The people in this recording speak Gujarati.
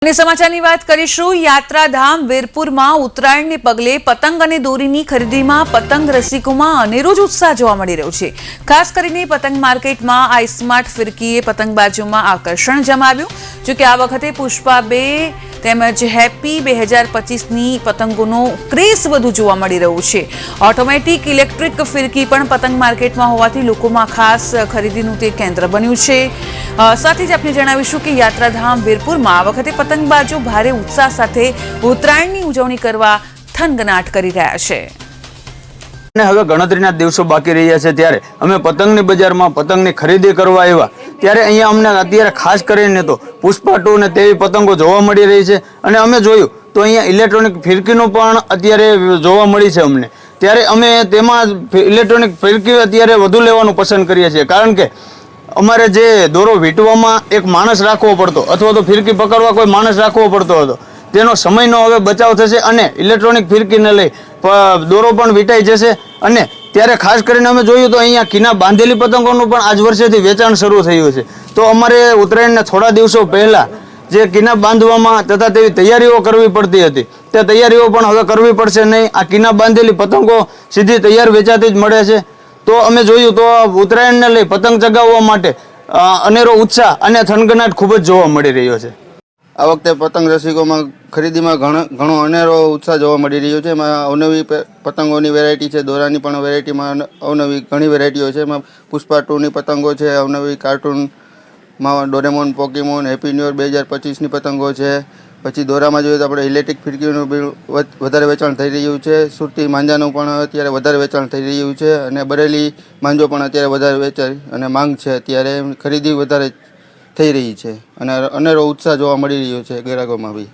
અને સમાચારની વાત કરીશું। યાત્રાધામ વીરપુરમાં ઉત્તરાયણને પગલે પતંગ અને દોરીની ખરીદીમાં પતંગ રસિકોમાં અનેરો જ ઉત્સાહ જોવા મળી રહ્યો છે। ખાસ કરીને પતંગ માર્કેટમાં આ સ્માર્ટ ફિરકીએ પતંગબાજોમાં આકર્ષણ જમાવ્યું। જો કે આ વખતે પુષ્પા 2 તેમજ હેપી 2025ની પતંગોનો ક્રેઝ વધુ જોવા મળી રહ્યો છે। ઓટોમેટિક ઇલેક્ટ્રિક ફિરકી પણ પતંગ માર્કેટમાં હોવાથી લોકોમાં ખાસ ખરીદીનું તે કેન્દ્ર બન્યું છે। સાથે જ આપણે જણાવીશું કે યાત્રાધામ વીરપુરમાં આ વખતે પતંગબાજો ભારે ઉત્સાહ સાથે ઉત્તરાયણની ઉજવણી કરવા થનગનાટ કરી રહ્યા છે। હવે ગણતરીના દિવસો બાકી રહ્યા છે ત્યારે અમે પતંગની બજારમાં પતંગની ખરીદી કરવા આવ્યા ત્યારે અહીંયા અમને અત્યારે ખાસ કરીને તો પુષ્પા 2 ને તેવી પતંગો જોવા મળી રહી છે અને અમે જોયું તો અહીંયા ઇલેક્ટ્રોનિક ફિરકીનો પણ અત્યારે જોવા મળી છે અમને। ત્યારે અમે તેમાં ઇલેક્ટ્રોનિક ફિરકી અત્યારે વધુ લેવાનું પસંદ કરીએ છીએ કારણ કે અમારે જે દોરો વીંટવામાં એક માણસ રાખવો પડતો અથવા તો ફિરકી પકડવા કોઈ માણસ રાખવો પડતો હતો તેનો સમયનો હવે બચાવ થશે અને ઇલેક્ટ્રોનિક ફિરકીને લઈ દોરો પણ વીંટાઈ જશે। અને ત્યારે ખાસ કરીને અમે જોયું તો અહીંયા કિના બાંધેલી પતંગોનું પણ આજ વર્ષેથી વેચાણ શરૂ થયું છે। તો અમારે ઉત્તરાયણના થોડા દિવસો પહેલા જે કિના બાંધવામાં તથા તેવી તૈયારીઓ કરવી પડતી હતી તે તૈયારીઓ પણ હવે કરવી પડશે નહીં। આ કિના બાંધેલી પતંગો સીધી તૈયાર વેચાતી જ મળે છે। તો અમે જોયું તો ઉત્તરાયણને લઈ પતંગ ચગાવવા માટે અનેરો ઉત્સાહ અને થનગનાટ ખૂબ જ જોવા મળી રહ્યો છે। આ વખતે પતંગ રસિકોમાં ખરીદીમાં ઘણો અનેરો ઉત્સાહ જોવા મળી રહ્યો છે। એમાં અવનવી પતંગોની વેરાયટી છે, દોરાની પણ વેરાયટીમાં અવનવી ઘણી વેરાયટીઓ છે। એમાં પુષ્પા 2ની પતંગો છે, અવનવી કાર્ટૂનમાં Doraemon, Pokemon, happy new year 2025ની પતંગો છે। પછી દોરામાં જોઈએ તો આપણે ઇલેક્ટ્રિક ફિરકીનું વધારે વેચાણ થઈ રહ્યું છે। સુરતી માંજાનું પણ અત્યારે વધારે વેચાણ થઈ રહ્યું છે અને બરેલી માંજો પણ અત્યારે વધારે વેચાય અને માંગ છે। અત્યારે ખરીદી વધારે થઈ રહી છે અને અનેરો ઉત્સાહ જોવા મળી રહ્યો છે ગ્રાહકોમાં બી।